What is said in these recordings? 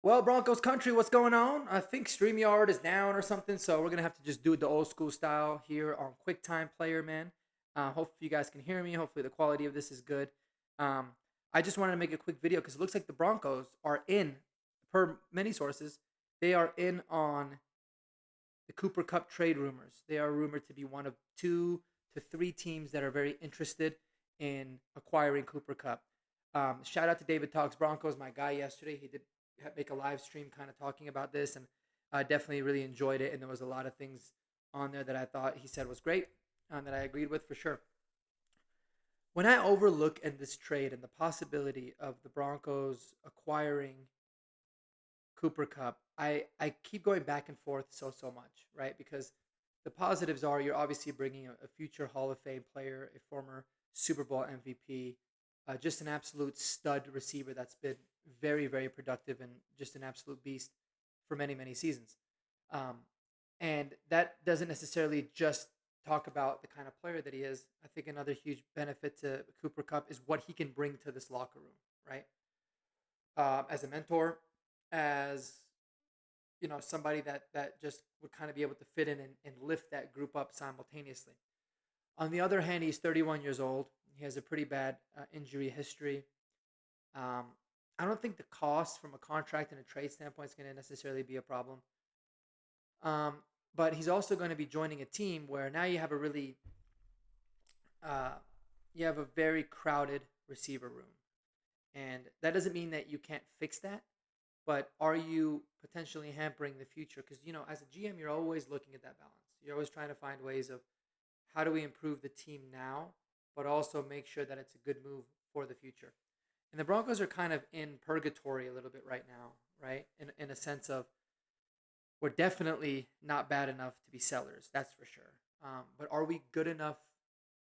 Well, Broncos country, what's going on? I think StreamYard is down or something, so we're gonna have to just do it the old school style here on QuickTime Player, man. Hopefully you guys can hear me. Hopefully the quality of this is good. Um, I just wanted to make a quick video because it looks like the Broncos are in, per many sources, they are in on the Cooper Kupp trade rumors. They are rumored to be one of 2 to 3 teams that are very interested in acquiring Cooper Kupp. Shout out to David Talks Broncos, my guy yesterday. He did make a live stream kind of talking about this, and I definitely really enjoyed it. And there was a lot of things on there that I thought he said was great and that I agreed with for sure. When I overlook in this trade and the possibility of the Broncos acquiring Cooper Cup, I keep going back and forth so much, right? Because the positives are you're obviously bringing a future Hall of Fame player, a former Super Bowl MVP, just an absolute stud receiver that's been very productive and just an absolute beast for many seasons. Um, and that doesn't necessarily just talk about the kind of player that he is. I think another huge benefit to Cooper Cup is what he can bring to this locker room, right? As a mentor, as somebody that just would kind of be able to fit in and lift that group up simultaneously. On the other hand, he's 31 years old. He has a pretty bad injury history. Um, I don't think the cost from a contract and a trade standpoint is going to necessarily be a problem. Um, but he's also going to be joining a team where now you have a really, uh, you have a very crowded receiver room. And that doesn't mean that you can't fix that, but are you potentially hampering the future? Because, as a GM, you're always looking at that balance. You're always trying to find ways of how do we improve the team now, but also make sure that it's a good move for the future. And the Broncos are kind of in purgatory a little bit right now, right? In a sense of we're definitely not bad enough to be sellers, that's for sure. But are we good enough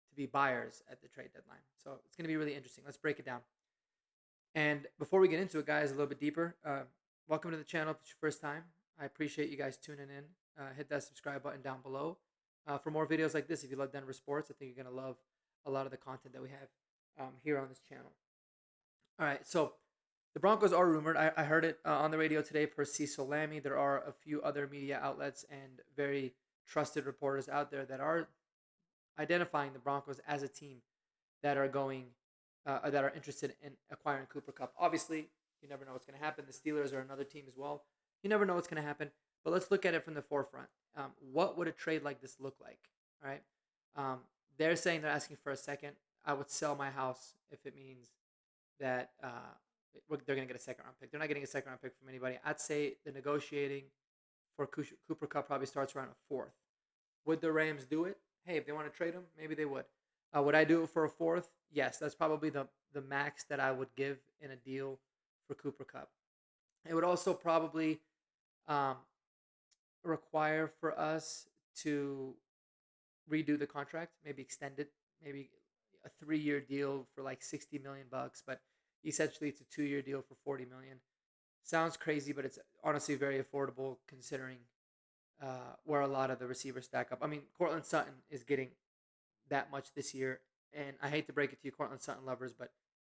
to be buyers at the trade deadline? So it's going to be really interesting. Let's break it down. And before we get into it, guys, a little bit deeper, welcome to the channel if it's your first time. I appreciate you guys tuning in. Hit that subscribe button down below for more videos like this. If you love Denver sports, I think you're going to love a lot of the content that we have here on this channel. All right, so the Broncos are rumored. I heard it on the radio today per Cecil Lammy. There are a few other media outlets and very trusted reporters out there that are identifying the Broncos as a team that are going that are interested in acquiring Cooper Cup. Obviously, you never know what's going to happen. The Steelers are another team as well. You never know what's going to happen. But let's look at it from the forefront. What would a trade like this look like? All right. They're saying they're asking for a second. I would sell my house if it means that they're going to get a second round pick. They're not getting a second round pick from anybody. I'd say the negotiating for Cooper Cup probably starts around a fourth. Would the Rams do it? Hey, if they want to trade him, maybe they would. Would I do it for a fourth? Yes, that's probably the max that I would give in a deal for Cooper Cup. It would also probably um, require for us to redo the contract, maybe extend it, maybe a 3-year deal for like $60 million, but essentially it's a 2-year deal for $40 million. Sounds crazy, but it's honestly very affordable considering where a lot of the receivers stack up. I mean, Cortland Sutton is getting that much this year, and I hate to break it to you, Cortland Sutton lovers, but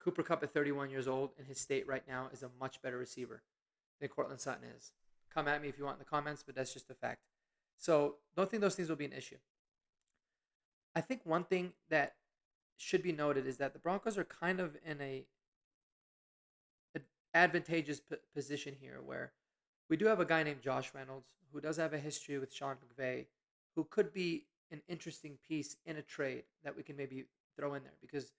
Cooper Kupp at 31 years old in his state right now is a much better receiver than Cortland Sutton is. Come at me if you want in the comments, but that's just a fact. So don't think those things will be an issue. I think one thing that should be noted is that the Broncos are kind of in an advantageous position here where we do have a guy named Josh Reynolds who does have a history with Sean McVay, who could be an interesting piece in a trade that we can maybe throw in there because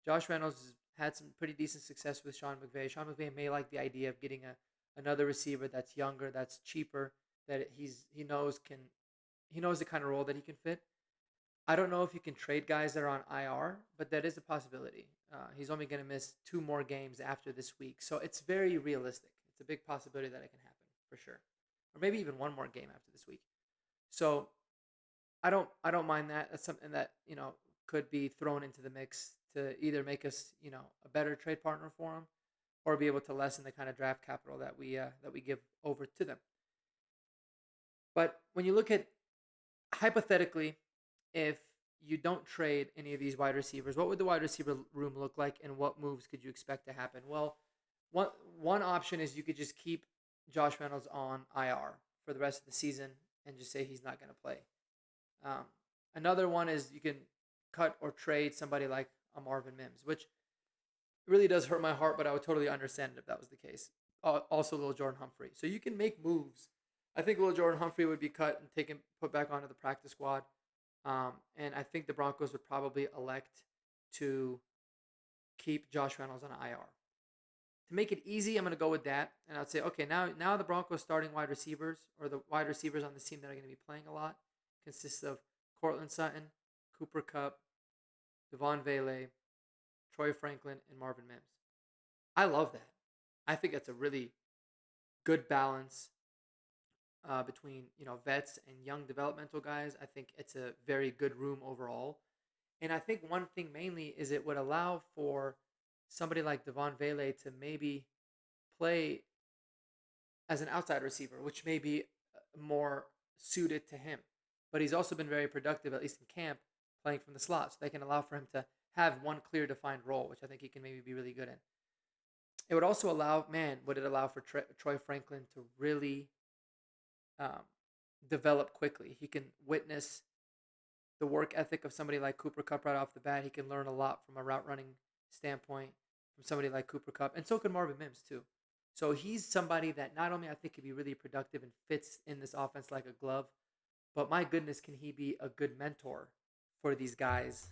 Josh Reynolds has had some pretty decent success with Sean McVay. Sean McVay may like the idea of getting another receiver that's younger, that's cheaper, that he knows the kind of role that he can fit. I don't know if you can trade guys that are on IR, but that is a possibility. He's only going to miss 2 more games after this week, so it's very realistic. It's a big possibility that it can happen for sure, or maybe even 1 more game after this week. So I don't mind that. That's something that could be thrown into the mix to either make us a better trade partner for him, or be able to lessen the kind of draft capital that we give over to them. But when you look at hypothetically, if you don't trade any of these wide receivers, what would the wide receiver room look like, and what moves could you expect to happen? Well, one one option is you could just keep Josh Reynolds on IR for the rest of the season and just say he's not going to play. Um, Another one is you can cut or trade somebody like a Marvin Mims, which really does hurt my heart, but I would totally understand it if that was the case. Also, Little Jordan Humphrey. So you can make moves. I think Little Jordan Humphrey would be cut and taken, put back onto the practice squad. And I think the Broncos would probably elect to keep Josh Reynolds on IR. To make it easy, I'm going to go with that. And I'd say, okay, now the Broncos starting wide receivers, or the wide receivers on the team that are going to be playing a lot, consists of Cortland Sutton, Cooper Kupp, Devon Vele, Troy Franklin, and Marvin Mims. I love that. I think that's a really good balance between vets and young developmental guys. I think it's a very good room overall. And I think one thing mainly is it would allow for somebody like Devon Vele to maybe play as an outside receiver, which may be more suited to him. But he's also been very productive, at least in camp, playing from the slot. So they can allow for him to have one clear defined role, which I think he can maybe be really good in. It would also allow, would it allow for Troy Franklin to really um, develop quickly. He can witness the work ethic of somebody like Cooper Kupp right off the bat. He can learn a lot from a route running standpoint from somebody like Cooper Kupp, and so can Marvin Mims too. So he's somebody that not only I think could be really productive and fits in this offense like a glove, but my goodness, can he be a good mentor for these guys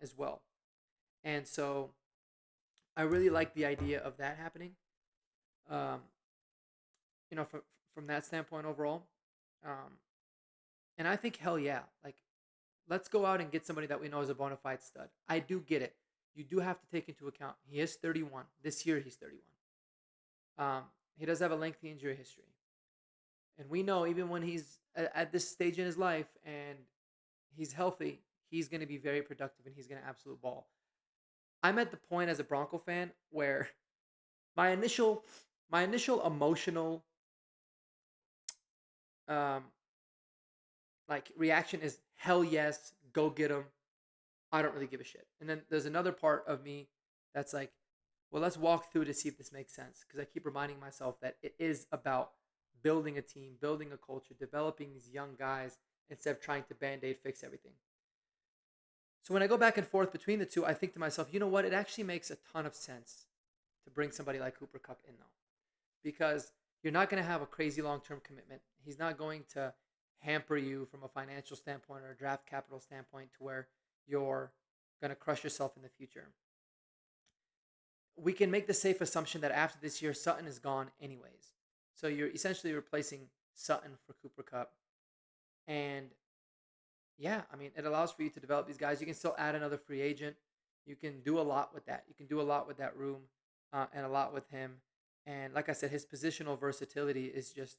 as well? And so I really like the idea of that happening. Um, from that standpoint overall. Um, and I think hell yeah, like let's go out and get somebody that we know is a bona fide stud. I do get it. You do have to take into account he is 31. This year he's 31. He does have a lengthy injury history. And we know even when he's at this stage in his life and he's healthy, he's going to be very productive and he's going to absolute ball. I'm at the point as a Bronco fan where my initial emotional um like reaction is hell yes, go get him. I don't really give a shit. And then there's another part of me that's like, well, let's walk through to see if this makes sense. Because I keep reminding myself that it is about building a team, building a culture, developing these young guys instead of trying to band-aid fix everything. So when I go back and forth between the two, I think to myself, you know what? It actually makes a ton of sense to bring somebody like Cooper Kupp in, though. Because you're not going to have a crazy long-term commitment. He's not going to hamper you from a financial standpoint or a draft capital standpoint to where you're going to crush yourself in the future. We can make the safe assumption that after this year, Sutton is gone anyways. So you're essentially replacing Sutton for Cooper Kupp. And yeah, I mean, it allows for you to develop these guys. You can still add another free agent. You can do a lot with that. You can do a lot with that room and a lot with him. And like I said, his positional versatility is just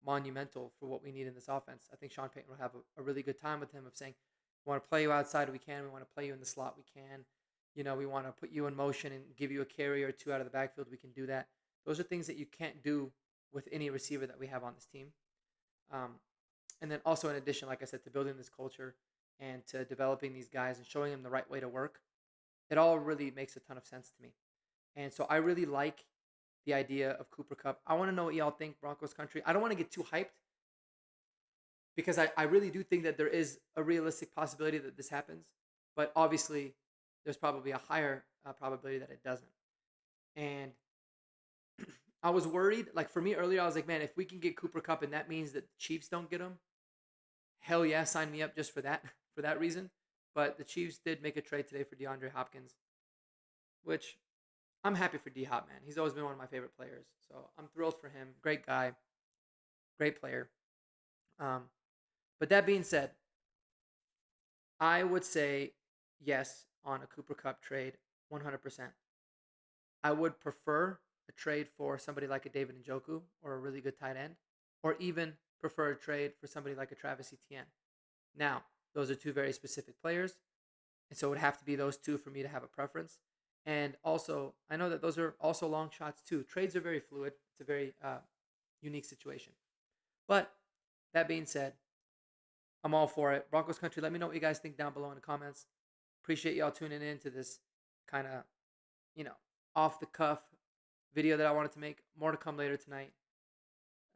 monumental for what we need in this offense. I think Sean Payton will have a really good time with him of saying, we want to play you outside, we can. We want to play you in the slot, we can. We want to put you in motion and give you a carry or two out of the backfield. We can do that. Those are things that you can't do with any receiver that we have on this team. And then also in addition, like I said, to building this culture and to developing these guys and showing them the right way to work, it all really makes a ton of sense to me. And so I really like the idea of Cooper Kupp. I want to know what y'all think, Broncos country. I don't want to get too hyped because I really do think that there is a realistic possibility that this happens. But obviously, there's probably a higher probability that it doesn't. And I was worried. Like for me earlier, I was like, man, if we can get Cooper Kupp and that means that the Chiefs don't get him, hell yeah, sign me up just for that reason. But the Chiefs did make a trade today for DeAndre Hopkins, which I'm happy for D-Hop, man. He's always been one of my favorite players. So I'm thrilled for him. Great guy. Great player. But that being said, I would say yes on a Cooper Kupp trade, 100%. I would prefer a trade for somebody like a David Njoku or a really good tight end, or even prefer a trade for somebody like a Travis Etienne. Now, those are two very specific players, and so it would have to be those two for me to have a preference. And also, I know that those are also long shots too. Trades are very fluid. It's a very unique situation. But that being said, I'm all for it. Broncos country, let me know what you guys think down below in the comments. Appreciate y'all tuning in to this kind of, off the cuff video that I wanted to make. More to come later tonight.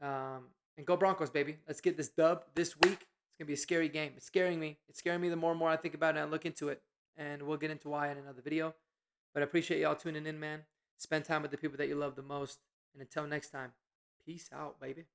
And go Broncos, baby. Let's get this dub this week. It's going to be a scary game. It's scaring me. It's scaring me the more and more I think about it and I look into it. And we'll get into why in another video. But I appreciate y'all tuning in, man. Spend time with the people that you love the most. And until next time, peace out, baby.